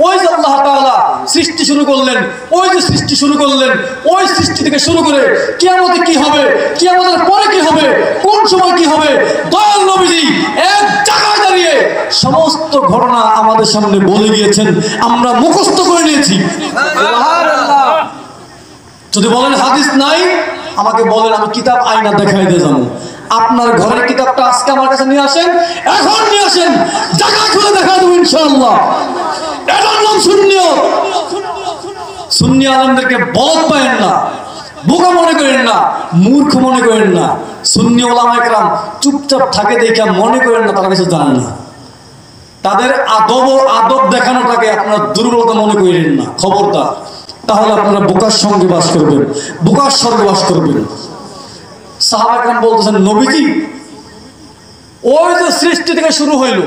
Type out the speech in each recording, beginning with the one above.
ওই যে আল্লাহ তাআলা সৃষ্টি শুরু করলেন, ওই যে সৃষ্টি শুরু করলেন, ওই সৃষ্টি থেকে শুরু করে কিয়ামতে কি হবে, কিয়ামতের পরে কি হবে, কোন সময় কি হবে, দয়াল নবীজি এক জায়গায় দাঁড়িয়ে সমস্ত ঘটনা আমাদের সামনে বলে গিয়েছেন, আমরা মুখস্থ করে নিয়েছি। সুবহানাল্লাহ। যদি বলেন হাদিস নাই, আমাকে বলেন, আমি কিতাব আয়না দেখাই দিয়ে যাবো। আপনার ঘরের কিতাবটা আজকে আমার কাছে নিয়ে আসেন, এখন নিয়ে আসেন, জায়গা খুলে দেখা দেবো ইনশাআল্লাহ। এটার নাম সুন্নিয়ত। সুন্নি আলেমদেরকে বলদ পায়েন না, বোকা মনে করেন না, মূর্খ মনে করেন না। সুন্নি ওলামায়ে কেরাম চুপচাপ থাকে দেখে মনে করেন না তারা কিছু জানেন না। তাদের আদব দেখানোটাকে আপনারা দুর্বলতা মনে করেন না, খবরদার। তাহলে আপনারা বোকার সঙ্গে বাস করবেন, বোকার সঙ্গে বাস করবেন। সাহাবায়ে কেরাম বলতেছেন, নবীজি ওই যে সৃষ্টি থেকে শুরু হইল,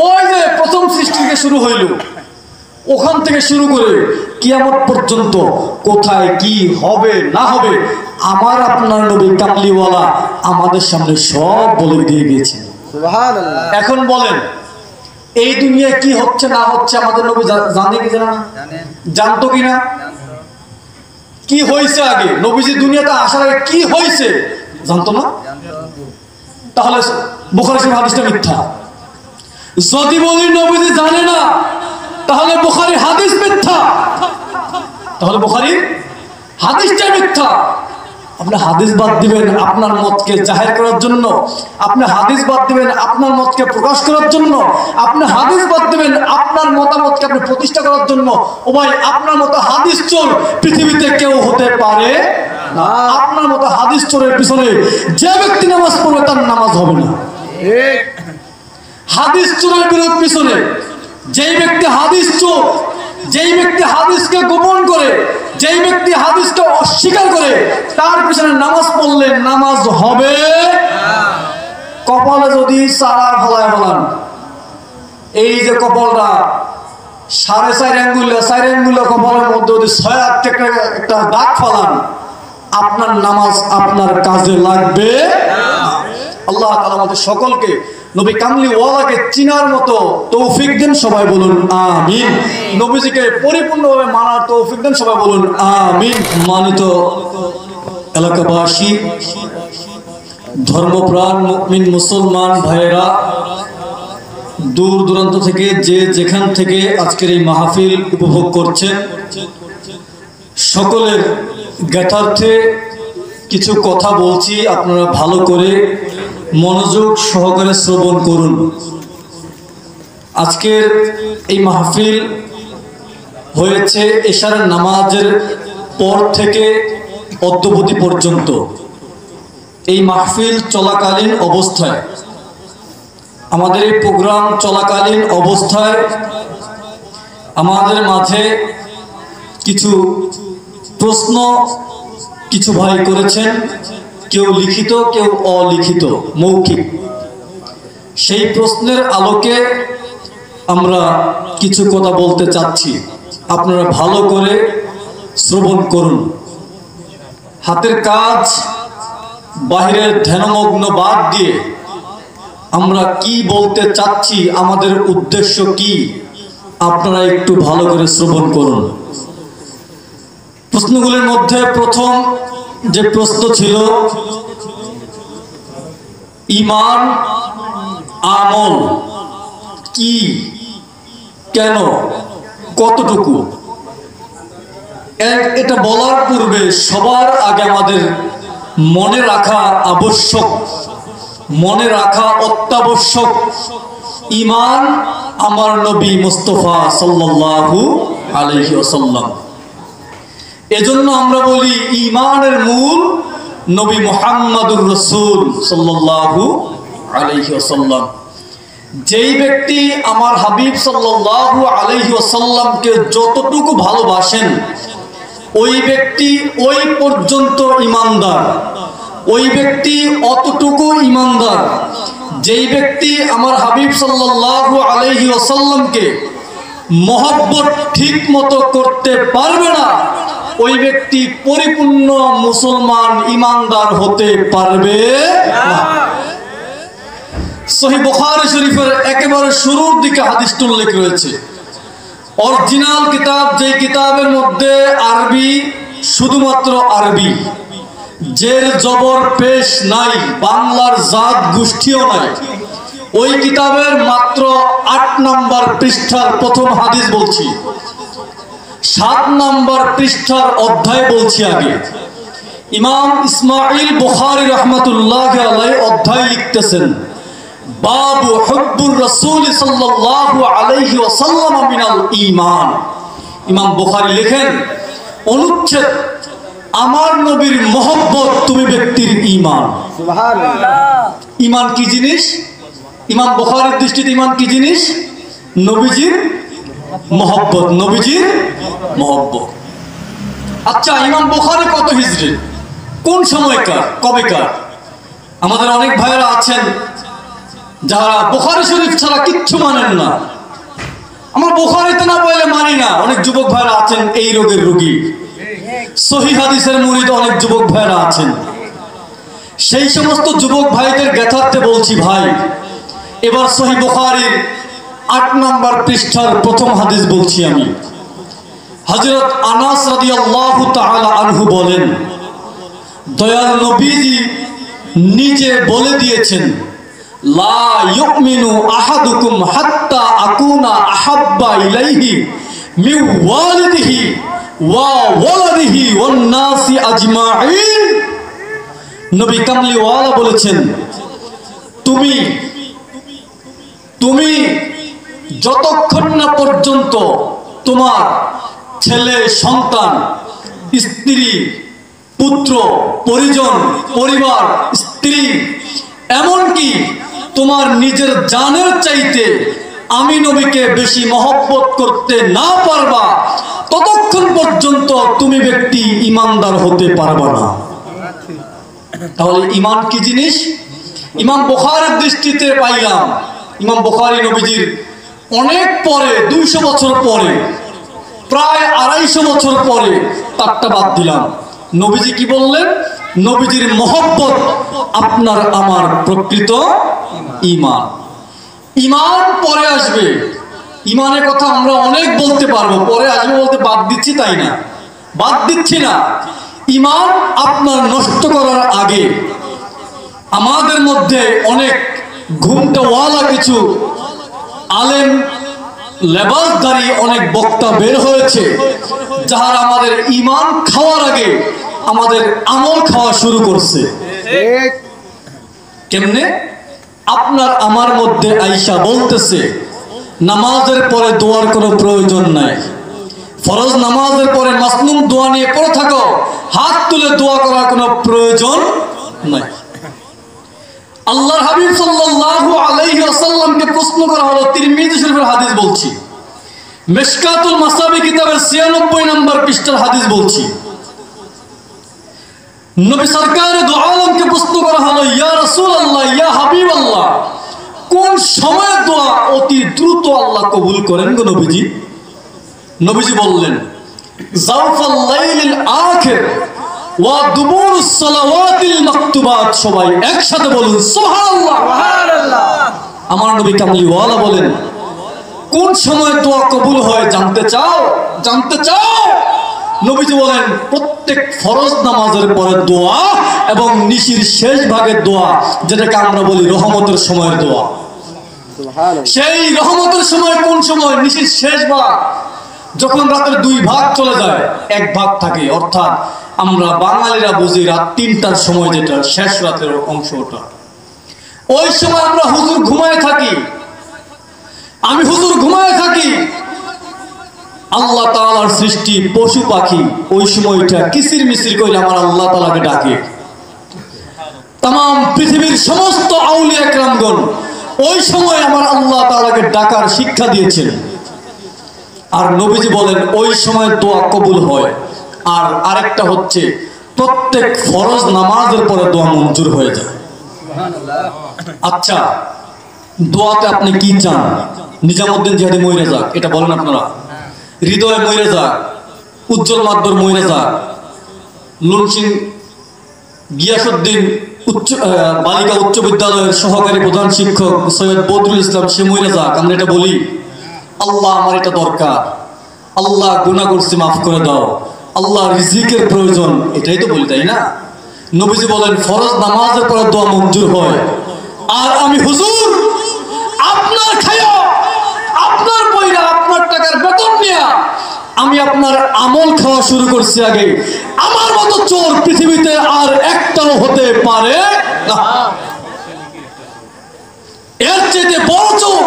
ওই যে প্রথম সৃষ্টি থেকে শুরু হইল, ওখান থেকে শুরু করে কিয়ামত পর্যন্ত কোথায় কি হবে না হবে আমার আপনার নবী কামলিওয়ালা আমাদের সামনে সব বলে দিয়ে গিয়েছেন। সুবহানাল্লাহ। এখন বলেন, এই দুনিয়ায় কি হচ্ছে না হচ্ছে আমাদের নবী জানে কি জানে না? জানতো কিনা? কি হয়েছে আগে, নবীজি দুনিয়াতে আসার আগে কি হয়েছে জানতো না? তাহলে বুখারী শরীফ হাদিসটা মিথ্যা। যদি বলি নবীজি জানে না, তাহলে বুখারীর হাদিস মিথ্যা, তাহলে বুখারীর হাদিসটা মিথ্যা। আপনি হাদিস বাদ দিবেন আপনার মতকে জাহির করার জন্য, আপনি হাদিস বাদ দিবেন আপনার মতকে প্রকাশ করার জন্য, আপনি হাদিস বাদ দিবেন আপনার মতামতকে আপনি প্রতিষ্ঠা করার জন্য। ও ভাই, আপনার মতো হাদিস চোর পৃথিবীতে কেউ হতে পারে না। আপনার মতো হাদিস চোরের পিছনে যে ব্যক্তি নামাজ পড়বে তার নামাজ হবে না। হাদিস চোরের পিছনে যেই ব্যক্তি হাদিস চোর, যেই ব্যক্তি হাদিসকে গোপন করে, যেই ব্যক্তি হাদিসকে অস্বীকার করে, তার পিছনে নামাজ পড়লে নামাজ হবে। কপালে যদি সারা ফলায় ফলান, এই যে কপালটা 4.5 আঙ্গুল কপালের মধ্যে যদি 6 আট একটা দাগ ফলান, আপনার নামাজ আপনার কাজে লাগবে। আল্লাহ তাআলা আমাদের সকলকে নবী কামলিওয়ালাকে চিনার মতো তৌফিক দেন, সবাই বলুন আমিন। নবীজিকে পরিপূর্ণভাবে মানার তৌফিক দেন, সবাই বলুন আমিন। মানিত এলাকাবাসী, ধর্মপ্রাণ মুমিন মুসলমান ভাইয়েরা, দূর দূরান্ত থেকে যে যেখান থেকে আজকের এই মাহফিল উপভোগ করছেন, সকলের জ্ঞাতার্থে কিছু কথা বলছি, আপনারা ভালো করে মনোযোগ সহকারে শ্রবণ করুন। আজকের এই মাহফিল হয়েছে এশার নামাজের পর থেকে অদ্যবধি পর্যন্ত। এই মাহফিল চলাকালীন অবস্থায়, আমাদের এই প্রোগ্রাম চলাকালীন অবস্থায় আমাদের মাঝে কিছু প্রশ্ন কিছু ভাই করেছেন, কেউ লিখিত, কেউ অলিখিত, মৌখিক। সেই প্রশ্নের আলোকে আমরা কিছু কথা বলতে চাচ্ছি, আপনারা ভালো করে শ্রবণ করুন। হাতের কাজ, বাহিরের ধ্যানমগ্ন বাদ দিয়ে আমরা কি বলতে চাচ্ছি, আমাদের উদ্দেশ্য কি, আপনারা একটু ভালো করে শ্রবণ করুন। প্রশ্নগুলির মধ্যে প্রথম যে প্রশ্ন ছিল, ঈমান আমল কি, কেন, কতটুকু? এটা বলার পূর্বে সবার আগে আমাদের মনে রাখা আবশ্যক, মনে রাখা অত্যাবশ্যক, ঈমান আমার নবী মুস্তাফা সাল্লাল্লাহু আলাইহি ওয়াসাল্লাম। এজন্য আমরা বলি ঈমানের মূল নবী মুহাম্মদুর রাসূল সাল্লাল্লাহু আলাইহি ওয়াসাল্লাম। যেই ব্যক্তি আমার হাবিব সাল্লাল্লাহু আলাইহি ওয়াসাল্লামকে যতটুকু ভালোবাসেন, ওই ব্যক্তি ওই পর্যন্ত ঈমানদার, ওই ব্যক্তি অতটুকু ঈমানদার। যেই ব্যক্তি আমার হাবিব সাল্লাল্লাহু আলাইহি ওয়াসাল্লামকে মহব্বত ঠিক মতো করতে পারবে না, ওই ব্যক্তি পরিপূর্ণ মুসলমান ঈমানদার হতে পারবে না। সহিহ বুখারী শরীফের একেবারে শুরুর দিকে হাদিসটি উল্লেখ রয়েছে, অরিজিনাল কিতাব, যে কিতাবের মধ্যে আরবি, শুধুমাত্র আরবি, জের জবর পেশ নাই, বাংলার জাত গোষ্ঠীও নাই, ওই কিতাবের মাত্র 8 নম্বর পৃষ্ঠার প্রথম হাদিস বলছি, 7 নম্বর পৃষ্ঠার অধ্যায় বলছি। আগে ইমাম ইসমাইল বুখারী রাহমাতুল্লাহ আলাইহি অধ্যায় লিখতেছেন, বাবু হুব্বুর রাসূল সাল্লাল্লাহু আলাইহি ওয়াসাল্লাম মিনাল ঈমান। ইমাম বুখারী লেখেন, অনুচ্ছেদ, আমার নবীর মহব্বত তুমি ব্যক্তির ঈমান। সুবহানাল্লাহ। ঈমান কি জিনিস? ইমাম বুখারীর দৃষ্টিতে ঈমান কি জিনিস? নবীজির মহব্বত, নবীজির মহব্বত। আচ্ছা, ইমাম বুখারী কত হিজরি, কোন সময়কার, কবেকার? আমাদের অনেক ভাইরা আছেন যারা বুখারী শরীফ ছাড়া কিচ্ছু মানেন না। আমার বুখারীতে না বললে মানি না। অনেক যুবক ভাইরা আছেন এই রোগের রোগী, সহিহ হাদিসের মুরিদ অনেক যুবক ভাইরা আছেন। সেই সমস্ত যুবক ভাইদের জ্ঞাতার্থে বলছি, ভাই এবার সহিহ বুখারীর 8 নম্বর পৃষ্ঠার প্রথম হাদিস বলছি আমি। হযরত আনাস রাদিয়াল্লাহু তাআলা আনহু বলেন, দয়াল নবীজি নিজে বলে দিয়েছেন, লা ইউমিনু আহাদুকুম হাত্তা আকুনা আহাব্বা ইলাইহি মিন ওয়ালিদিহি ওয়া ওয়ালাদিহি ওয়ান নাসি আজমাইন। নবী কামলিওয়ালা বলেছেন, তুমি যতক্ষণ না পর্যন্ত তোমার ছেলে সন্তান, স্ত্রী, পুত্র, পরিজন, পরিবার, স্ত্রী, এমনকি তোমার নিজের জানের চাইতে আমি নবীকে বেশি মহব্বত করতে না পারবা, ততক্ষণ পর্যন্ত তুমি ব্যক্তি ঈমানদার হতে পারবা না। তাহলে ঈমান কি জিনিস? ইমাম বুখারীর দৃষ্টিতে পাইলাম, ইমাম বুখারী নবীজির অনেক পরে, 200 বছর পরে, প্রায় 250 বছর পরে, তারটা বাদ দিলাম। নবীজি কি বললেন? নবীজির মহব্বত আপনার আমার প্রকৃত ঈমান। ঈমান পরে আসবে। ঈমানের কথা আমরা অনেক বলতে পারবো, পরে আসবে বলতে বাদ দিচ্ছি, তাই না? বাদ দিচ্ছি না। ঈমান আপনার নষ্ট করার আগে আমাদের মধ্যে অনেক ঘুমটাওয়ালা কিছু আলেম লেবাসধারী অনেক বক্তা বের হয়েছে, যারা আমাদের ঈমান খাওয়ার আগে আমাদের আমল খাওয়া শুরু করছে। কেমনে? আপনার আমার মধ্যে আয়েশা বলতেছে, নামাজের পরে দোয়ার কোনো প্রয়োজন নাই, ফরজ নামাজের পরে মাসনুন দোয়া নিয়ে পড়ে থাকো, হাত তুলে দোয়া করার কোনো প্রয়োজন নাই। আল্লাহর হাবিব সাল্লাল্লাহু আলাইহি ওয়াসাল্লামকে প্রশ্ন করা হলো, তিরমিজি শরীফের হাদিস বলছি, মিশকাতুল মাসাবি কিতাবের 96 নম্বর পৃষ্ঠার হাদিস বলছি। নবী সরকার দু আলমকে প্রশ্ন করা হলো, ইয়া রাসূলুল্লাহ, ইয়া হাবিবাল্লাহ, কোন সময় দোয়া অতি দ্রুত আল্লাহ কবুল করেন গো নবীজি? নবীজি বললেন, জাওফাল লাইলিল আখির ওয়া দুবুরুস সালাওয়াতিল মাকতুবাত। সবাই একসাথে বলুন সুবহানাল্লাহ। সুবহানাল্লাহ। আমার নবী কামলিওয়ালা বলেন, কোন সময় দোয়া কবুল হয় জানতে চাও? জানতে চাও? নবীজি বলেন, প্রত্যেক ফরজ নামাজের পরে দোয়া এবং নিশির শেষ ভাগের দোয়া, যেটাকে আমরা বলি রহমতের সময়ের দোয়া। সেই রহমতের সময় কোন সময়? নিশির শেষ ভাগ, যখন রাতের 2 ভাগ চলে যায়, 1 ভাগ থাকে, অর্থাৎ আমরা বাঙালিরা বুঝি রাত 3টার সময়, যেটা শেষ রাতের অংশটা। ওই সময় আমরা হুজুর ঘুমায় থাকি, আমি হুজুর ঘুমায় থাকি। আল্লাহ তাআলার সৃষ্টি পশু পাখি ওই সময়টা কিসির মিসির করে আমার আল্লাহ তাআলাকে ডাকে। তাম পৃথিবীর সমস্ত আউলিয়া কেরামগণ ওই সময় আমার আল্লাহ তাআলাকে ডাকার শিক্ষা দিয়েছেন। আর নবীজি বলেন, ওই সময় দোয়া কবুল হয়। আর আরেকটা হচ্ছে, প্রত্যেক ফরজ নামাজের পরে দোয়া মঞ্জুর হয়ে যায়। আচ্ছা, দোয়াতে আপনি কি চান? নিজামুদ্দিন জিহাদি মইরা যাক, এটা বলেন আপনারা। হৃদয় মইরা যাক, উজ্জ্বল মাদ্দর মইরা যাক, লুনসিং গিয়াসউদ্দিন বালিকা উচ্চ বিদ্যালয়ের সহকারী প্রধান শিক্ষক সৈয়দ বদরুল ইসলাম সে মইরা যাক, আমরা এটা বলি। আল্লাহ আমার এটা দরকার, আল্লাহ গুনাহ করছি মাফ করে দাও, আল্লাহ রিজিকের প্রয়োজন, এটাই তো বলি, তাই না? নবীজি বলেন ফরজ নামাজের পরে দোয়া মঞ্জুর হয়। আর আমি হুজুর আপনার খায়া, আপনার পয়সা, আপনার টাকার বেতন নিয়া আমি আপনার আমল খাওয়া শুরু করছি আগে। আমার মতো চোর পৃথিবীতে আর একটাও হতে পারে না। এর চাইতে বড় চোর,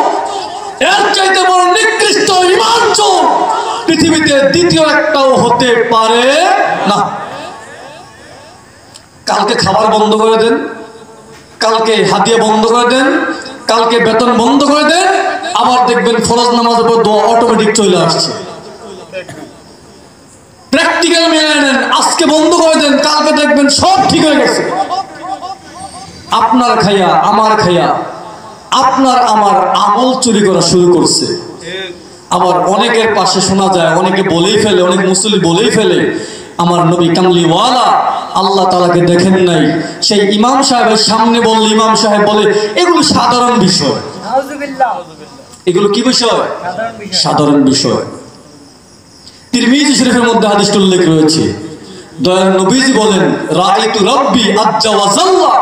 এর চাইতে বড় নিকৃষ্ট ঈমান চোর পৃথিবীতে দ্বিতীয় একটাও হতে পারে না। কালকে খাবার বন্ধ করে দেন, কালকে হাদিয়া বন্ধ করে দেন, কালকে বেতন বন্ধ করে দেন, আবার দেখবেন ফরজ নামাজের পর দোয়া অটোমেটিক চলে আসছে। প্র্যাকটিক্যাল মেনে নেন, আজকে বন্ধ করে দেন, কালকে দেখবেন সব ঠিক হয়ে গেছে। আপনার খাইয়া আমার খাইয়া আপনার আমার আমল চুরি করা শুরু করছে। আবার অনেকের পাশে শোনা যায়, অনেকে বলেই ফেলে, অনেক মুসল্লি বলেই ফেলে, আমার নবী কামলিওয়ালা আল্লাহ তাআলাকে দেখেন নাই। সেই ইমাম সাহেবের সামনে বললে ইমাম সাহেব বলে এগুলো সাধারণ বিষয়। এগুলো কি বিষয়? সাধারণ বিষয়। তিরমিজি শরীফের মধ্যে হাদিসটি উল্লেখ রয়েছে, দয়াল নবীজি বলেন রাআইতু রাব্বি আজ্জা ওয়া জাল্লা,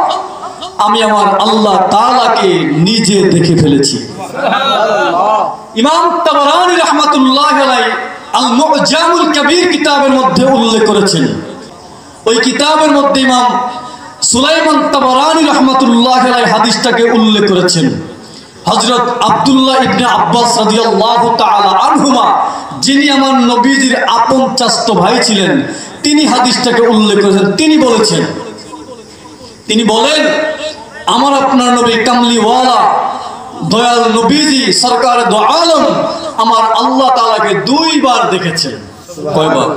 আমি আমার আল্লাহ তাআলাকে নিজে দেখে ফেলেছি। ইমাম তাবারানী রাহমাতুল্লাহি আলাইহি আল মু'জামুল কবির কিতাবের মধ্যে উল্লেখ করেছেন। ওই কিতাবের মধ্যে ইমাম সুলাইমান তাবারানী রাহমাতুল্লাহি আলাইহি হাদিসটাকে উল্লেখ করেছেন। হযরত আব্দুল্লাহ ইবনে আব্বাস রাদিয়াল্লাহু তাআলা আনহুমা, যিনি আমার নবীজির আপন চাচতো ভাই ছিলেন, তিনি হাদিসটাকে উল্লেখ করেছেন। তিনি বলেছেন, তিনি বলেন আমার আপনার নবী কামলিওয়ালা দয়াল নবীজি সরকার দো আলম আমার আল্লাহ তাআলাকে দুইবার দেখেছেন। কয়বার?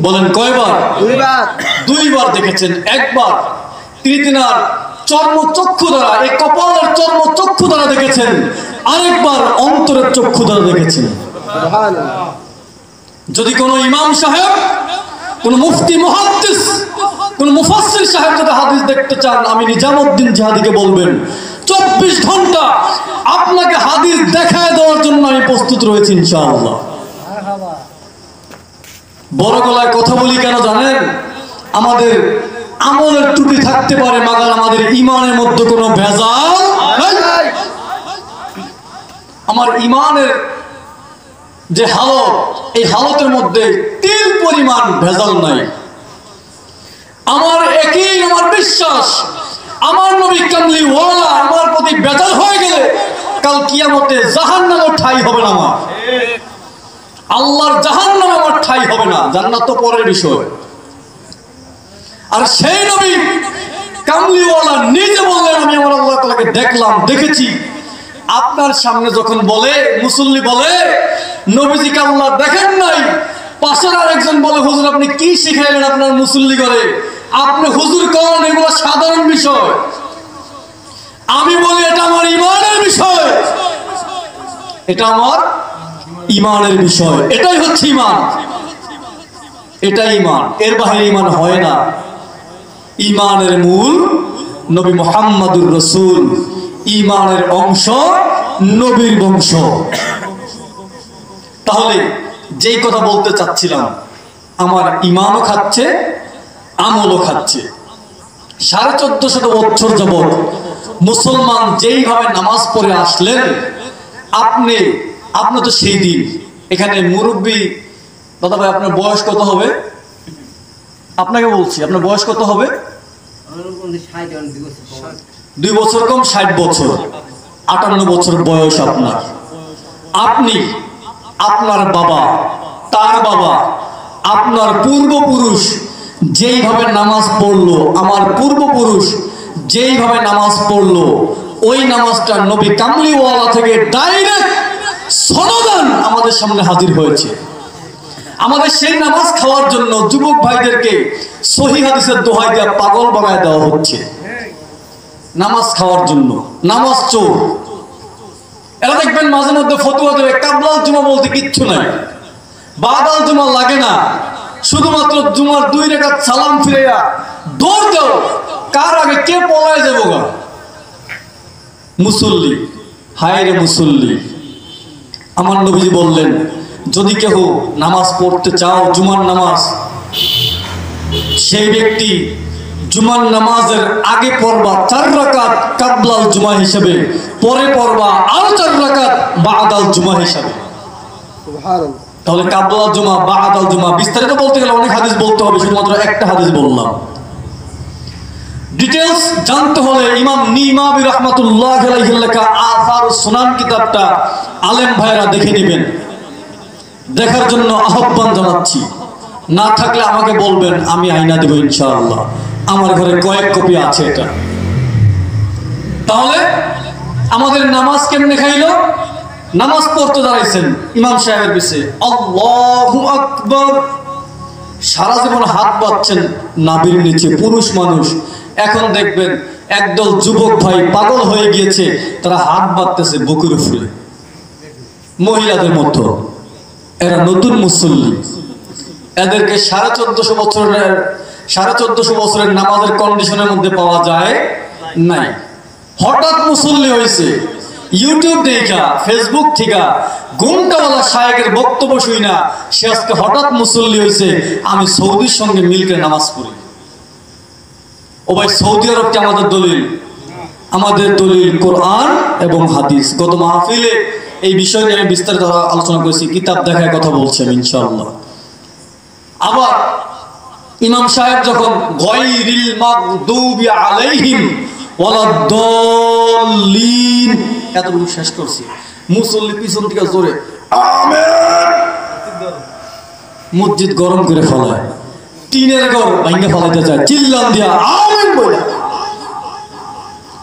বলেন কয়বার? দুইবার দেখেছেন। একবার তিনি তিনার চর্মচক্ষু দ্বারা, এই কপালের চর্মচক্ষু দ্বারা দেখেছেন, আরেকবার অন্তরের চক্ষু দ্বারা দেখেছেন। যদি কোনো ইমাম সাহেব, কোন মুফতি, মুহাদ্দিস, কোন মুফাসসির সাহেব যদি হাদিস দেখতে চান, আমি নিজামউদ্দিন জিহাদিকে বলবেন 24 ঘন্টা আপনাকে হাদিস দেখায় দেওয়ার জন্য আমি প্রস্তুত রয়েছি ইনশাআল্লাহ। বড় গলায় কথা বলি কেন জানেন? আমাদের আমলের ত্রুটি থাকতে পারে, মাগার আমাদের ঈমানের মধ্যে কোনো ভেজাল নাই। আমার ঈমানের যে হালত, এই হালতের মধ্যে তিল পরিমাণ ভেজাল নাই। আমার একই আমার বিশ্বাস, আমার নবী কামলিওয়ালা আমার প্রতি বেজাল হয়ে গেলে কাল কিয়ামতে জাহান্নামের ঠাঁই হবে না, আমার আল্লাহর জাহান্নাম আমার ঠাঁই হবে না, জান্নাত তো পরের বিষয়। আর সেই নবী কামলিওয়ালা নিজে বললেন আমি আমার আল্লাহ তাআলাকে দেখলাম, দেখেছি। আপনার সামনে যখন বলে, মুসল্লি বলে নবীজিকে আল্লাহ দেখেন নাই, পাশের আরেকজন বলে হুজুর আপনি কি শিখাইলেন আপনার মুসল্লি করে, আপনি হুজুর করেন, এগুলো সাধারণ বিষয়। আমি বলি এটা আমার ঈমানের বিষয়, এটা আমার ঈমানের বিষয়, এটাই হচ্ছে ঈমান, এটাই ঈমান, এর বাইরে ঈমান হয় না। ঈমানের মূল নবী মুহাম্মদুর রাসূল, ঈমানের অংশ নবীর বংশ। তাহলে যেই কথা বলতে চাচ্ছিলাম, আমার ঈমানও খাচ্ছে, আমলও খাচ্ছে। 1450 বছর যাবত মুসলমান যেইভাবে নামাজ পড়ে আসলেন, আপনি তো সেই দিন এখানে মুরব্বী দাদা ভাই, আপনার বয়স কত হবে? আপনাকে বলছি, আপনার বয়স কত হবে? 2 বছর কম, 60 বছর, 58 বছর বয়স আপনার। আপনি, আপনার বাবা, তার বাবা, আপনার পূর্বপুরুষ যেইভাবে নামাজ পড়লো, আমার পূর্বপুরুষ যেইভাবে নামাজ পড়লো, ওই নামাজটা নবী কামলিওয়ালা থেকে ডাইরেক্ট সনদান আমাদের সামনে হাজির হয়েছে। আমাদের সেই নামাজ খাওয়ার জন্য যুবক ভাইদেরকে সহিহ হাদিসের দোহাই দিয়ে পাগল বানায় দেওয়া হচ্ছে নামাজ খাওয়ার জন্য। নামাজ চোর, এরা দেখবেন মাঝে মধ্যে ফতুয়া দেবে কাবলাল জুমা বলতে কিচ্ছু নাই, বাদাল জুমা লাগে না, শুধুমাত্র জুমার 2 রাকাত সালাম ফিরাইয়া দৌড় দাও, কার আগে কে পলায় যাবো গা। মুসল্লি, হায় রে মুসল্লি। আমার নবীজি বললেন যদি কেউ নামাজ পড়তে চাও জুমার নামাজ, সেই ব্যক্তি জুমার নামাজের আগে পড়বা 4 রাকাত কাবলাল জুমা হিসেবে, পরে পড়বা আরো 4 রাকাত বাদাল জুমা হিসেবে। তাহলে কাবলাল জুমা বাদাল জুমা বিস্তারিত বলতে গেলে অনেক হাদিস বলতে হবে, শুধুমাত্র একটা হাদিস বললাম। ডিটেইলস জানতে হলে ইমাম নিমাবি রাহমাতুল্লাহি আলাইহি লেখা আসারুস সুনান কিতাবটা আলেম ভাইরা দেখে নেবেন। দেখার জন্য আহ্বান জানাচ্ছি। না থাকলে আমাকে বলবেন, আমি আইনা দেব ইনশাআল্লাহ। আমার ঘরে কয়েক কপি আছে এটা। তাহলে আমাদের নামাজ কেমনে খাইলো? নামাজ পড়তে দাঁড়াইছেন ইমাম সাহেবের পিছে, আল্লাহু আকবার, সারা জীবন হাত বাঁধছেন নাভির নিচে, পুরুষ মানুষ। এখন দেখবেন একদল যুবক ভাই পাগল হয়ে গিয়েছে, তারা হাত বাঁধতেছে বুকের উপরে, মহিলাদের মতো। এরা নতুন মুসল্লি, এদেরকে 1450 বছরের নামাজের কন্ডিশনের মধ্যে পাওয়া যায় নাই। হঠাৎ মুসল্লি হয়েছে, ইউটিউব দেখা, ফেসবুক থেকে ঘন্টাওয়ালা শায়েকের বক্তব্য শুই না, সে আজকে হঠাৎ মুসল্লি হয়েছে, আমি সৌদির সঙ্গে মিলকে নামাজ পড়ি। ও ভাই, সৌদি আরবকে আমাদের দলিল, আমাদের দলিল কোরআন এবং হাদিস। গত মাহফিলে এই বিষয় নিয়ে আমি বিস্তারিত আলোচনা করেছি, কিতাব দেখায় কথা বলছি আমি ইনশাআল্লাহ। আবার ইমাম সাহেব যখন গায়রিল মাগদুবি আলাইহিম ওয়ালাদ-দাল্লিন এতটুকু শেষ করছি, মুসল্লি পিছন থেকে জোরে আমিন, মসজিদ গরম করে ফেলায়, টিনের ঘর ভাঙে ফেলাইতে চায়, চিল্লান দিয়া আমিন বলে।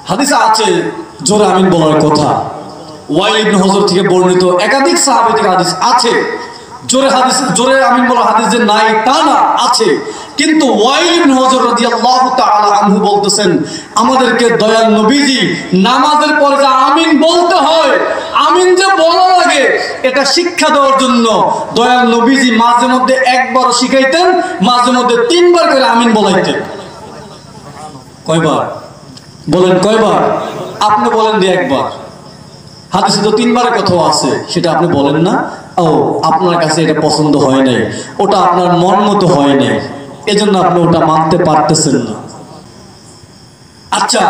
হাদিসে আছে জোরে আমিন বলার কথা। ওয়াইল ইবনে হুজর থেকে বর্ণিত একাধিক সাহাবী থেকে হাদিস আছে জোরে আমিন বলা হাদিস যে নাই তা না, আছে। কিন্তু ওয়াইল ইবনে হুজর রাদিয়াল্লাহু তাআলা আনহু বলতেছেন, আমাদেরকে দয়াল নবীজি নামাজের পরে যে আমিন বলতে হয়, আমিন যে বলা লাগে, এটা শিক্ষা দেওয়ার জন্য দয়াল নবীজি মাঝে মধ্যে একবার শিখাইতেন, মাঝে মধ্যে 3 বার করে আমিন বলাইতেন। কয়বার বলেন? কয়বার? আপনি বলেন দিয়ে একবার। হাদিসে তো 3 বারের কথা আছে, সেটা আপনি বলেন না। ও, আপনার কাছে এটা পছন্দ হয় নাই, ওটা আপনার মন মতো হয় নাই, এজন্য আপনি ওটা মানতে পারতেছেন না। আচ্ছা,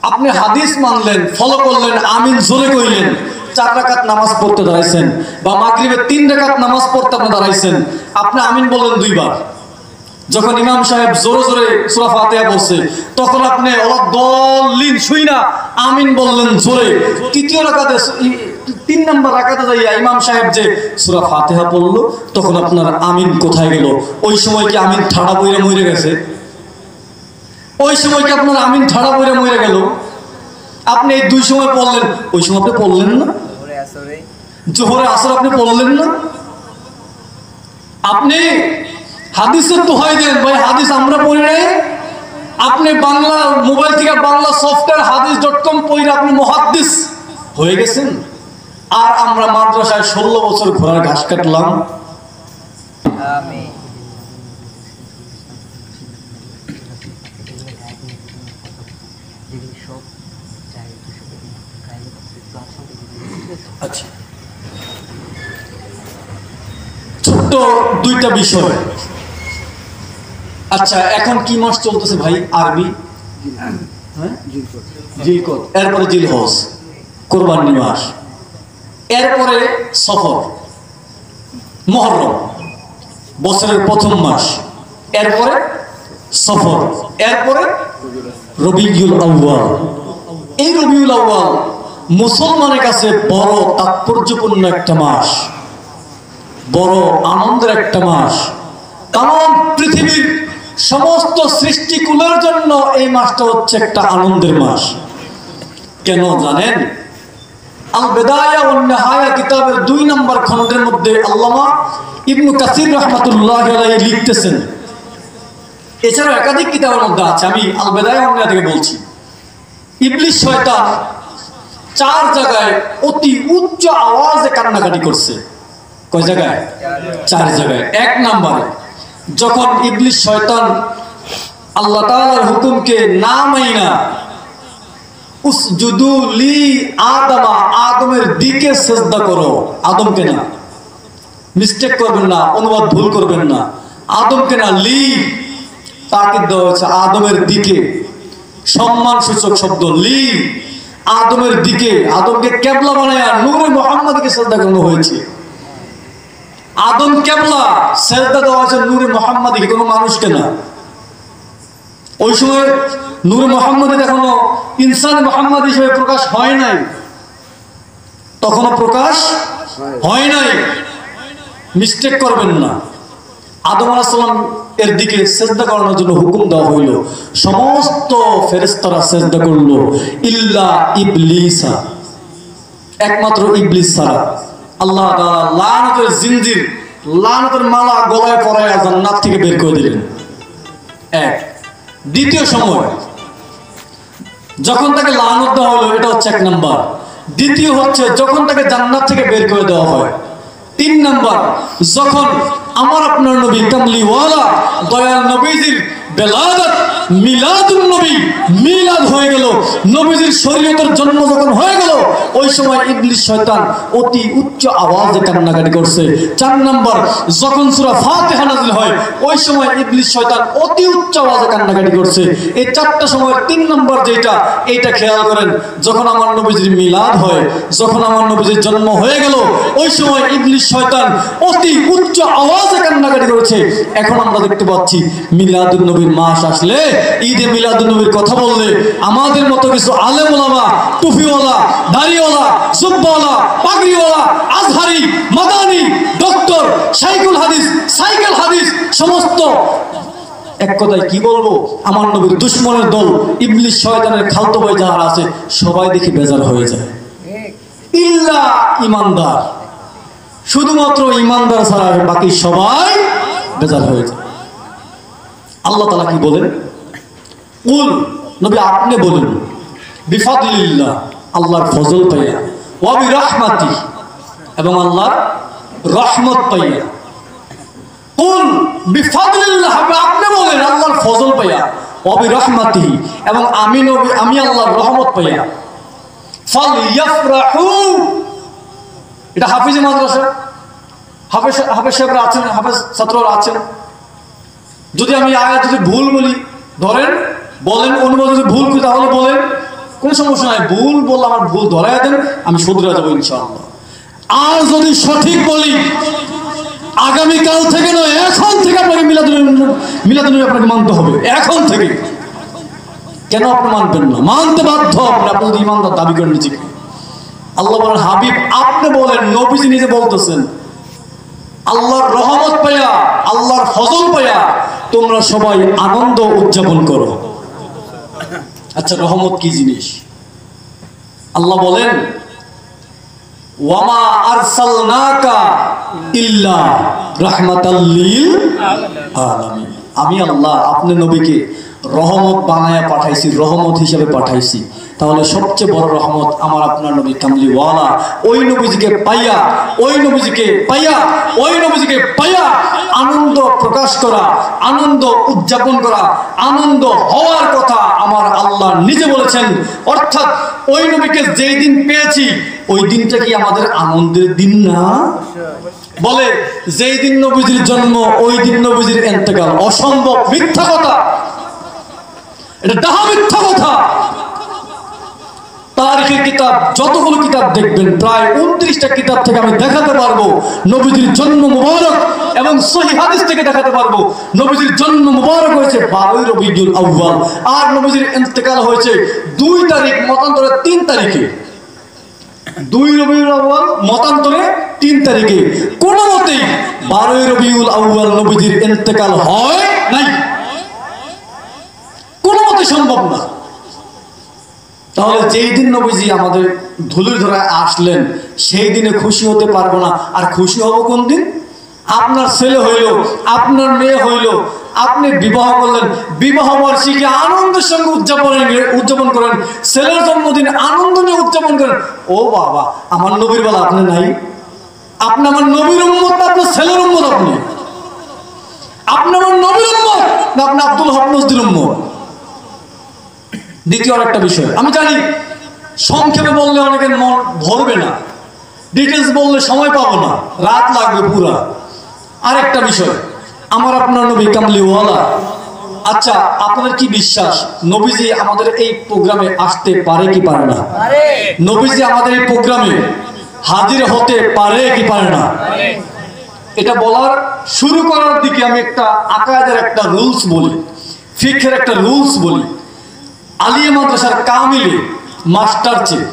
আপনি হাদিস মানলেন, ফলো করলেন, আমিন জোরে কইলেন, 4 রাকাত নামাজ পড়তে দাঁড়াইছেন, বা মাগরিবের 3 রাকাত নামাজ পড়তে আপনি দাঁড়াইছেন, আপনি আমিন বললেন 2 বার। যখন ইমাম সাহেব জোরে জোরে সূরা ফাতিহা বলছে, তখন আপনি ওয়ালাদ-দাল্লিন শুই না আমিন বললেন জোরে। তৃতীয় রাকাতে 3 নম্বর রাকাতে যাইয়া ইমাম সাহেব যে সূরা ফাতিহা পড়ল, তখন আপনার আমিন কোথায় গেল? ওই সময় কি আমিন ঠাড়া বইরা মরে গেছে? ওই সময় কি আপনার আমিন ঠাড়া বইরা মরে গেল? আপনি এই 2 সময় পড়লেন, ওই সময় আপনি পড়লেন না? জোহরে আসর আপনি পড়লেন না? আপনি হাদিসের দোহাই দেন, ভাই হাদিস আমরা পড়ি নাই। আপনি বাংলা মোবাইল থেকে বাংলা সফটওয়্যার hadis.com পড়ে আপনি মুহাদ্দিস হয়ে গেছেন। আর আমরা মাদ্রাসায় 16 বছর ঘোড়ার ঘাস কাটলাম। আমিন। আচ্ছা, ছোট্ট 2টা বিষয়। আচ্ছা, এখন কি মাস চলতেছে ভাই? আরবি জিলকদ, এরপরে জিলহজ, কোরবানি মাস, এরপরে সফর, মুহররম, বছরের প্রথম মাস, এরপরে সফর, এরপরে রবিউল আউয়াল। এই রবিউল আউয়াল মুসলমানের কাছে বড় তাৎপর্যপূর্ণ একটা মাস, বড় আনন্দের একটা মাস। তাম পৃথিবীর সমস্ত সৃষ্টিকুলের জন্য এই মাসটা হচ্ছে একটা আনন্দের মাস। কেন জানেন? আল বিদায়া ওয়ান নিহায়া কিতাবের 2 নম্বর খণ্ডের মধ্যে আল্লামা ইবনে কাসির রাহমাতুল্লাহি আলাইহি লিখতেছেন, এছাড়া একাধিক কিতাবের মধ্যে আছে, আমি আল বিদায়া ওয়ান নিহায়া থেকে বলছি। ইবলিস শয়তান 4 জায়গায় অতি উচ্চ আওয়াজে কান্নাকাটি করছে। কয় জায়গায়? 4 জায়গায়। 1 নম্বরে যখন ইবলিস শয়তান আল্লাহ তাআলার হুকুমকে না মাইনা উসজুদু লি আদমা, আদমের দিকে সিজদা করো, আদমকে না, মিস্টেক করবেন না, অনুবাদ ভুল করবেন না। আদমকে না লি তাকিদ দেওয়া হয়েছে, আদমের দিকে, সম্মান সূচক শব্দ লি, আদমের দিকে। আদমকে কেবলা বানায়া নূরে মুহাম্মদকে সিজদা করানো হয়েছে। আদম কেবলা, সিজদা দেওয়া হয়েছে নূরে মুহাম্মদকে, কোনো মানুষকে না। ওই সময় নূরে মুহাম্মদ এখনো ইনসান মুহাম্মদ হিসেবে প্রকাশ হয় নাই, তখনও প্রকাশ হয় নাই। মিস্টেক করবেন না। আদম আলাইহিস সালাম এর দিকে সিজদা করানোর জন্য হুকুম দেওয়া হইল। সমস্ত ফেরেশতারা সিজদা করলো ইল্লা ইবলিসা, একমাত্র ইবলিস ছাড়া। আল্লাহ তাআলা লানতের জিনজির, লানতের মালা গলায় পরায়া জান্নাত থেকে বের করে দিলেন। এক। দ্বিতীয় সময় যখন তাকে লানত দেওয়া হলো, এটা হচ্ছে 1 নাম্বার। দ্বিতীয় হচ্ছে যখন তাকে জান্নাত থেকে বের করে দেওয়া হয়। 3 নাম্বার, যখন আমার আপনার নবী কামলিওয়ালা দয়াল নবীজির বেলাদত মিলাদুন নবী মিলাদ হয়ে গেল, নবীজির শরীয়তের জন্ম যখন হয়ে গেল, ওই সময় ইবলিস শয়তান অতি উচ্চ আওয়াজে কান্নাকাটি করছে। 4 নাম্বার, যখন সূরা ফাতিহা নাযিল হয়, ওই সময় ইবলিস শয়তান অতি উচ্চ আওয়াজে কান্নাকাটি করছে। এই 4টা সময়ের 3 নাম্বার যেটা, এইটা খেয়াল করেন। যখন আমার নবীজির মিলাদ হয়, যখন আমার নবীজির জন্ম হয়ে গেল, ওই সময় ইবলিস শয়তান অতি উচ্চ আওয়াজে কান্নাকাটি করেছে। এখন আমরা দেখতে পাচ্ছি মিলাদুন নবীর মাস আসলে, ঈদে মিলাদুন নবীর কথা বললে, আমাদের মতো কিছু আলেম ওলামা, টুপিওয়ালা, দাড়িওয়ালা, জুব্বাওয়ালা, পাগড়িওয়ালা, আজহারি, মাদানি, ডক্টর, শাইখুল হাদিস, সাইকেল হাদিস, সমস্ত এক কথায় কি বলবো, আমার নবীর দুশমনের দল, ইবলিস শয়তানের খালতো ভাই যারা আছে, সবাই দেখি বেজার হয়ে যায়। ইল্লা ইমানদার, শুধুমাত্র ইমানদার ছাড়া বাকি সবাই বেজার হয়ে যায়। আল্লাহ তাআলা কি বলেন? কুল, নবী আপনি বলেন, বিফাদলিল্লাহ, আল্লাহর ফজল পাইয়া, ওয়া বিরহমাতি, এবং আল্লাহর রহমত পাইয়া। কুল বিফাদলিল্লাহ, আপনি বলেন আল্লাহর ফজল পাইয়া, ওয়া বিরহমাতি, এবং আমি নবী, আমি আল্লাহর রহমত পাইয়া। ফালইফরাহু, এটা হাফিজ মাদ্রাসা, হাফেজ সাহেবরা আছেন, হাফেজ ছাত্ররা আছেন। যদি আমি আয়াত যদি ভুল বলি, ধরেন বলেন, অনুবাদ যদি ভুল করি তাহলে বলেন, কোনো সমস্যা নাই। ভুল বললে আমার ভুল ধরাই দেন, আমি শুধরে যাবো ইনশাআল্লাহ। আর যদি সঠিক বলি, আগামীকাল থেকে নয়, এখন থেকে আপনাকে মিলাদুন নবী আপনাকে মানতে হবে, এখন থেকে। কেন আপনি মানবেন না? মানতে বাধ্য আপনি, আপনি যদি ইমানদার দাবি করেন নিজেকে। আল্লাহ বলেন, হাবিব আপনি বলেন, নবীজি নিজে বলতেছেন, আল্লাহর রহমত পাইয়া, আল্লাহর ফজল পাইয়া তোমরা সবাই আনন্দ উদযাপন করো। আচ্ছা, রহমত কি জিনিস? আল্লাহ বলেন, ওয়ামা আরসালনাকা ইল্লা রাহমাতাল লিল আলামিন, আমি আল্লাহ আপনি নবীকে রহমত বানায়া পাঠাইছি, রহমত হিসেবে পাঠাইছি। তাহলে সবচেয়ে বড় রহমত আমার আপনার নবী কামলিওয়ালা, ওই নবীজিকে পাইয়া, ওই নবীজিকে পাইয়া, ওই নবীজিকে পাইয়া আনন্দ প্রকাশ করা, আনন্দ উদযাপন করা, আনন্দ হওয়ার কথা আমার আল্লাহ নিজে বলেছেন। অর্থাৎ ওই নবীকে যেই দিন পেয়েছি, ওই দিনটা কি আমাদের আনন্দের দিন না? বলে যেই দিন নবীজির জন্ম, ওই দিন নবীজির ইন্তেকাল। অসম্ভব, মিথ্যা কথা, এটা ডাহা মিথ্যা কথা। তারিখের কিতাব, যতগুলো কিতাব দেখবেন, প্রায় 29টা কিতাব থেকে আমি দেখাতে পারবো নবীজির জন্ম মুবারক, এবং সহিহ হাদিস থেকে দেখাতে পারবো নবীজির জন্ম মুবারক হয়েছে 12 রবিউল আউয়াল, আর নবীজির ইন্তেকাল হয়েছে 2 তারিখ, মতান্তরে 3 তারিখে। 2 রবিউল আউয়াল, মতান্তরে 3 তারিখে। কোনো মতেই 12 রবিউল আউয়াল নবীজির ইন্তেকাল হয় নাই, কোনো মতে সম্ভব না। তাহলে যেই দিন নবীজি আমাদের ধুলির ধরায় আসলেন, সেই দিনে খুশি হতে পারবো না। আর খুশি হব কোন দিন? আপনার ছেলে হইল, আপনার মেয়ে হইল, আপনি বিবাহ করলেন, বিবাহ বার্ষিকী আনন্দের সঙ্গে উদযাপন করেন, ছেলের জন্মদিন আনন্দ নিয়ে উদযাপন করেন। ও বাবা, আমার নবীর বেলা আপনি নাই। আপনি আমার নবীর উম্মত না আপনার ছেলের উম্মত? আপনি আমার নবীর উম্মত না আপনি আব্দুল হক নজরুল উম্মত? দ্বিতীয় আরেকটা বিষয়, আমি জানি সংক্ষেপে বললে অনেকের মন ভরবে না, ডিটেলস বললে সময় পাবো না, রাত লাগবে পুরা। আরেকটা বিষয়, আমার আপনার নবী কামলিওয়ালা। আচ্ছা, আপনাদের কি বিশ্বাস নবীজি আমাদের এই প্রোগ্রামে আসতে পারে কি পারে না? নবীজি আমাদের এই প্রোগ্রামে হাজির হতে পারে কি পারে না? এটা বলার শুরু করার দিকে আমি একটা আকায়েদের একটা রুলস বলি, ফিকহের একটা রুলস বলি। আলিয়া মাদ্রাসার কামিলে মাস্টার চেয়ে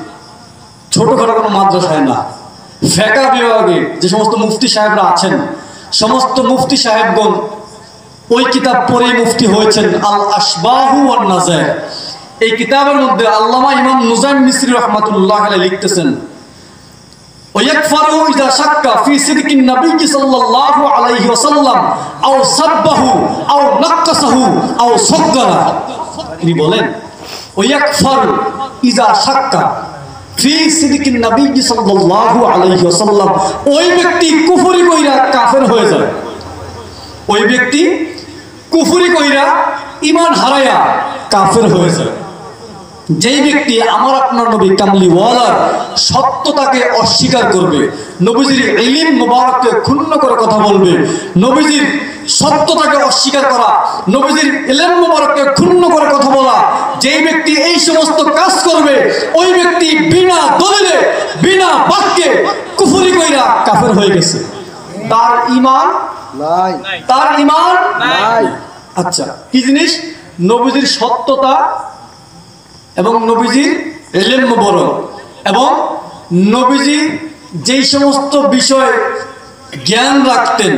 ছোটখাটো কোনো মাদ্রাসায় না, ফিকহ বিভাগে যে সমস্ত মুফতি সাহেবরা আছেন, সমস্ত মুফতি সাহেবগণ ওই কিতাব পড়েই মুফতি হয়েছেন। আল আশবাহু ওয়ান নাযার, এই কিতাবের মধ্যে আল্লামা ইমাম নুজাইম মিসরি রাহমাতুল্লাহ আলাইহি লিখতেছেন, ওয়ায়াকফারু ইযা শাক্কা ফি সিদকিন নবী সাল্লাল্লাহু আলাইহি ওয়াসাল্লাম আও সাব্বাহু আও নাক্কাসাহু আও সাগগারা। তিনি বলেন ওয়ায়াকফারু ইযা শাক্কা ফি সিদকিন নবী সাল্লাল্লাহু আলাইহি ওয়াসাল্লাম, ওই ব্যক্তি কুফরি কইরা কাফের হয়ে যায়, ওই ব্যক্তি কুফরি কইরা ঈমান হারায়া কাফের হয়ে যায়। যেই ব্যক্তি আমার আপনার নবী কামলিওয়ালার সত্যতাকে অস্বীকার করবে, নবীজির ইলম মুবারককে ক্ষুণ্ণ করে কথা বলবে, নবীজির সত্যতাকে অস্বীকার করা, নবীজির ইলম মুবারককে ক্ষুণ্ণ করে কথা বলা, যেই ব্যক্তি এই সমস্ত কাজ করবে, ওই ব্যক্তি বিনা দলিলে বিনা বাক্যে কুফরি কইরা কাফের হয়ে গেছে। তার ঈমান নাই, তার ঈমান নাই। আচ্ছা, কি জিনিস? নবীজির সত্যতা এবং নবীজির ইলম মুবারক এবং নবীজি যেই সমস্ত বিষয় জ্ঞান রাখতেন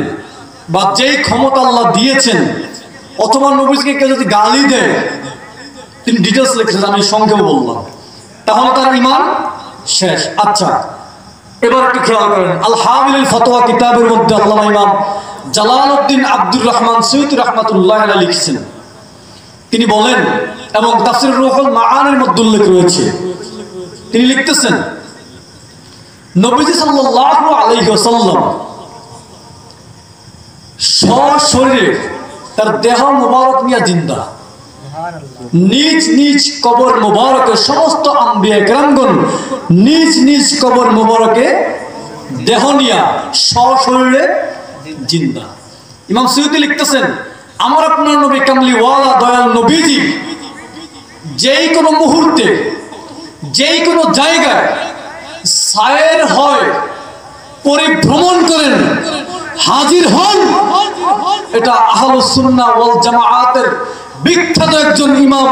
বা যেই ক্ষমতা আল্লাহ দিয়েছেন, অথবা নবীজিকে কেউ যদি গালি দেয়, তিনি ডিটেলস লিখেছেন, আমি সংক্ষেপে বললাম, তাহলে তার ঈমান শেষ। আচ্ছা, এবার একটু খেয়াল করেন, আল হামিলুল ফতোয়া কিতাবের মধ্যে আল্লামা ইমাম জালালউদ্দিন আব্দুর রহমান সৈয়দ রাহমাতুল্লাহ আলাইহি লিখছেন, তিনি বলেন, এবং তাফসীর রুহুল মাআনির মধ্যে উল্লেখ রয়েছে, তিনি লিখতেছেন, নবীজি সাল্লাল্লাহু আলাইহি ওয়াসাল্লাম সশরীরে তার দেহ মুবারক নিয়ে জিন্দা, নিজ নিজ কবর মুবারকে সমস্ত আম্বিয়া কেরামগণ নিজ নিজ কবর মুবারকে দেহ নিয়ে সশরীরে জিন্দা। ইমাম সুয়ুতি লিখতেছেন, আমার আপনার নবী কামলিওয়ালা দয়াল নবীজি যেই কোনো মুহূর্তে যেই কোনো জায়গায় সায়ের হয়, পরিভ্রমণ করেন, হাজির হন, এটা আহলুস সুন্নাহ ওয়াল জামাআতের বিখ্যাত একজন ইমাম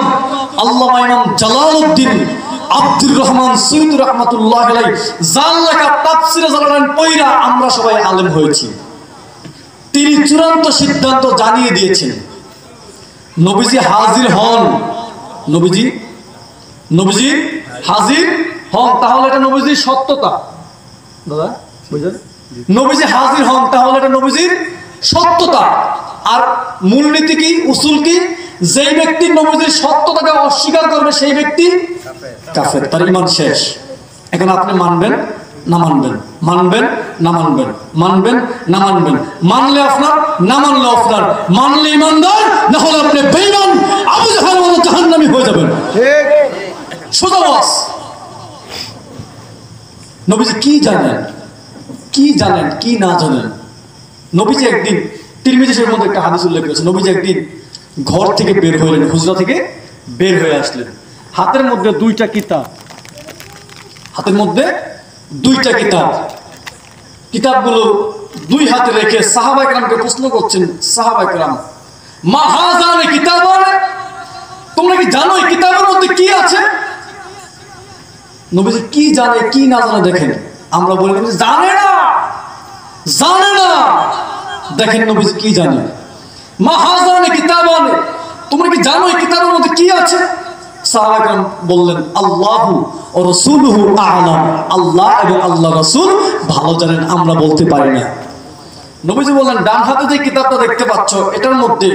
আল্লামা ইমাম জালালউদ্দিন আব্দুর রহমান সৈয়দ রাহমাতুল্লাহ আলাইহি যার লেখা তাফসীরে জালালাইন পয়রা আমরা সবাই আলেম হয়েছি। তিনি চূড়ান্ত সিদ্ধান্ত জানিয়ে দিয়েছেন, নবীজি হাজির হন, নবীজি হাজির হন, তাহলে এটা নবীজির সত্যতা। দাদা বুঝলেন? নবীজি হাজির হন, তাহলে এটা নবীজির সত্যতা। আর মূলনীতি কি, উসুল কি? যেই ব্যক্তি নবীজির সত্যতাকে অস্বীকার করবে সেই ব্যক্তি কাফের, তার ঈমান শেষ। এখন আপনি মানবেন না মানবেন, মানবেন না মানবেন, মানবেন না মানবেন, মানলে আপনার, না মানলে আপনার, মানলে ঈমানদার, না হলে আপনি বেঈমান আবু জাহেল মতো জাহান্নামী হয়ে যাবেন। ঠিক সোজা ওয়াজ। নবীজি কি জানেন, কি জানেন, কি না জানেন? নবীজি একদিন তিরমিজি শরীফের মধ্যে একটা হাদিস উল্লেখ করেছে, নবীজি একদিন ঘর থেকে বের হইলেন, হুজরা থেকে বের হয়ে আসলেন, হাতের মধ্যে দুইটা কিতাব, হাতের মধ্যে দুইটা কিতাব, কিতাবগুলো দুই হাতে রেখে সাহাবা ইকরামকে প্রশ্ন করছেন, সাহাবা ইকরাম, মা হাযানি কিতাবান, তোমরা কি জানো এই কিতাবের মধ্যে কি আছে? নবীজি কি জানে কি না জানে দেখেন, আমরা বলি জানে না, জানে না, দেখেন নবীজি কি জানে। মা হাযানি কিতাবান, তোমরা কি জানো এই কিতাবের মধ্যে কি আছে? সাহাবা کرام বললেন, আল্লাহু ওয়া রাসূলুহু আ'লাম, আল্লাহ এবং আল্লাহ রাসূল ভালো জানেন, আমরা বলতে পারি না। নবীজি বললেন, ডান হাতে যে কিতাবটা দেখতে পাচ্ছ, এটার মধ্যে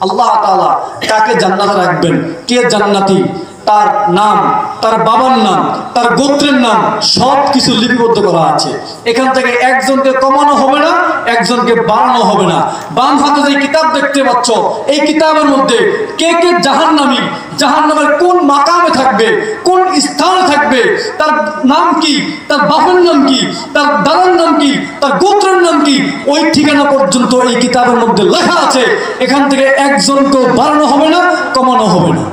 আল্লাহ তাআলা কাকে জান্নাতে রাখবেন, কে জান্নাতি, তার নাম, তার বাবার নাম, তার গোত্রের নাম সব কিছু লিপিবদ্ধ করা আছে। এখান থেকে একজনকে কমানো হবে না, একজনকে বাড়ানো হবে না। বাম হাতে যে কিতাব দেখতে পাচ্ছ, এই কিতাবের মধ্যে কে কে জাহান্নামী, জাহান্নামের কোন মাকামে থাকবে, কোন স্থানে থাকবে, তার নাম কি, তার বাপের নাম কি, তার দাদার নাম কি, তার গোত্রের নাম কি, ওই ঠিকানা পর্যন্ত এই কিতাবের মধ্যে লেখা আছে। এখান থেকে একজনকেও বাড়ানো হবে না, কমানো হবে না।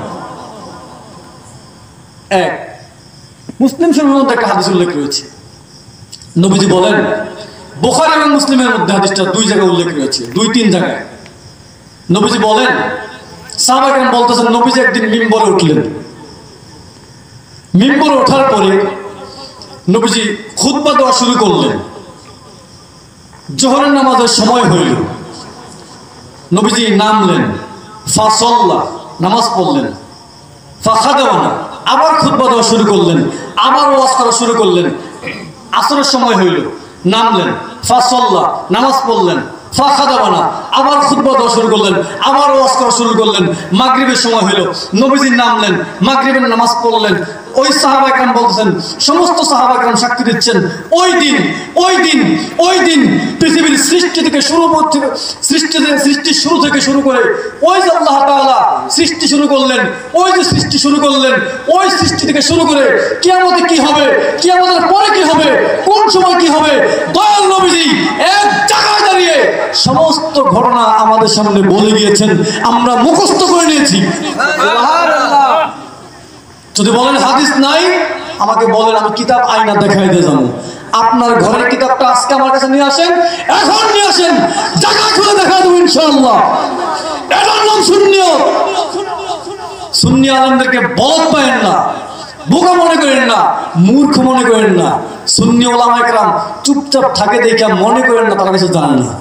এক মুসলিম শরীফের মধ্যে একটা হাদিস উল্লেখ রয়েছে। নবীজি বলেন, বুখারী এবং মুসলিমের মধ্যে হাদিসটা দুই জায়গায় উল্লেখ রয়েছে, দুই তিন জায়গায়। নবীজি বলেন, সাহাবায়ে কেরাম বলতেছেন, নবীজি একদিন মিম্বরে উঠলেন। মিম্বরে ওঠার পরে নবীজি খুতবা দেওয়া শুরু করলেন। জোহরের নামাজের সময় হইল, নবীজি নামলেন, ফাসাল্লা নামাজ পড়লেন, ফাখাদাওয়ানা আবার খুতবা দেওয়া শুরু করলেন, আবার ওয়াজ করা শুরু করলেন। আসরের সময় হইল, নামলেন, ফাসাল্লা নামাজ পড়লেন, ফাখাদাওয়ানা আবার খুতবা দেওয়া শুরু করলেন, আবার ওয়াজ করা শুরু করলেন। মাগরিবের সময় হইল, নবীজি নামলেন, মাগরিবের নামাজ পড়লেন। ওই সাহাবায়ে কেরাম বলতেছেন, সমস্ত সাহাবায়ে কেরাম সাক্ষী দিচ্ছেন, ওই দিন পৃথিবীর সৃষ্টি থেকে সৃষ্টি শুরু থেকে শুরু করে ওই যে আল্লাহ তাআলা সৃষ্টি শুরু করলেন, ওই যে সৃষ্টি শুরু করলেন, ওই সৃষ্টি থেকে শুরু করে কিয়ামতে কি হবে, কিয়ামতের পরে কি হবে, কোন সময় কি হবে, দয়াল নবীজি এক জায়গায় দাঁড়িয়ে সমস্ত ঘটনা আমাদের সামনে বলে গিয়েছেন, আমরা মুখস্থ করে নিয়েছি। সুবহানাল্লাহ। যদি বলেন হাদিস নাই, আমাকে বলেন, আমি কিতাব আয়না দেখাই দিয়ে যাবো। আপনার ঘরের কিতাবটা আজকে আমার কাছে নিয়ে আসেন, এখন নিয়ে আসেন, জায়গা খুলে দেখা দেবো ইনশাআল্লাহ। এটার নাম সুন্নিয়ত। সুন্নি আলেমদেরকে বলদ পায়েন না, বোকা মনে করেন না, মূর্খ মনে করেন না। সুন্নি ওলামায়ে কেরাম চুপচাপ থাকে দেখে মনে করেন না তারা কিছু জানেন না।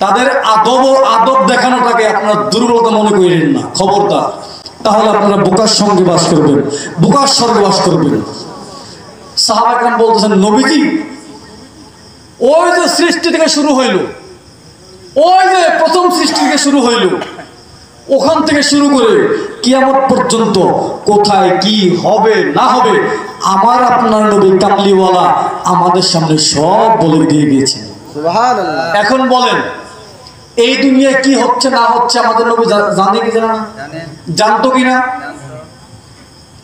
তাদের আদব দেখানোটাকে আপনারা দুর্বলতা মনে করেন না, খবরদার। তাহলে আপনারা বোকার সঙ্গে বাস করবেন, বোকার স্বর্গে বাস করবেন। সাহাবায়ে কেরাম বলতেছেন, নবীজি ওই যে সৃষ্টি থেকে শুরু হইল, ওই যে প্রথম সৃষ্টি থেকে শুরু হইল, ওখান থেকে শুরু করে কিয়ামত পর্যন্ত কোথায় কি হবে না হবে, আমার আপনার নবী কামলিওয়ালা আমাদের সামনে সব বলে দিয়ে গিয়েছেন। সুবহানাল্লাহ। এখন বলেন, এই দুনিয়ায় কি হচ্ছে না হচ্ছে আমাদের নবী জানে কি জানে না? জানতো কিনা?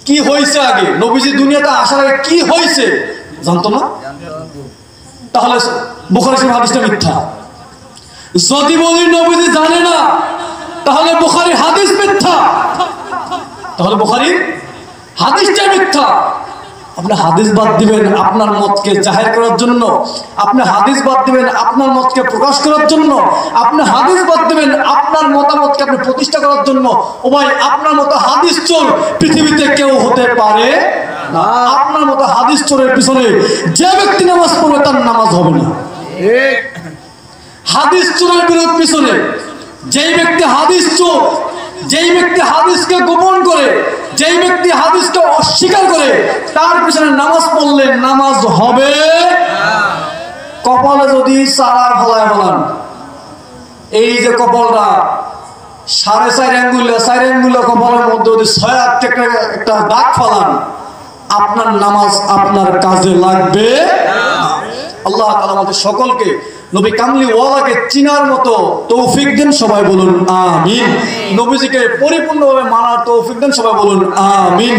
কি হয়েছে আগে, নবীজি দুনিয়াতে আসার আগে কি হয়েছে জানতো না? তাহলে বুখারী শরীফ হাদিসটা মিথ্যা। যদি বলি নবীজি জানে না, তাহলে বুখারী হাদিস মিথ্যা, তাহলে বুখারী হাদিসটা মিথ্যা। আপনি হাদিস বাদ দিবেন আপনার মতকে জাহির করার জন্য, আপনি হাদিস বাদ দিবেন আপনার মতকে প্রকাশ করার জন্য, আপনি হাদিস বাদ দিবেন আপনার মতামতকে আপনি প্রতিষ্ঠা করার জন্য। ও ভাই, আপনার মতো হাদিস চোর পৃথিবীতে কেউ হতে পারে না। আপনার মতো হাদিস চোরের পিছনে যে ব্যক্তি নামাজ পড়বে তার নামাজ হবে না। হাদিস চোরের পিছনে যেই ব্যক্তি হাদিস চোর, যেই ব্যক্তি হাদিসকে গোপন করে, যেই ব্যক্তি হাদিসকে অস্বীকার করে, তার পিছনে নামাজ পড়লে নামাজ হবে। কপালে যদি সারা ফলায় ফলান, এই যে কপালটা 4.5 আঙ্গুল কপালের মধ্যে যদি 6-8 একটা দাগ ফলান, আপনার নামাজ আপনার কাজে লাগবে। আল্লাহ তাআলা আমাদের সকলকে নবী কামলিওয়ালাকে চিনার মতো তৌফিক দেন, সবাই বলুন আমিন। নবীজিকে পরিপূর্ণভাবে মানার তৌফিক দেন, সবাই বলুন আমিন।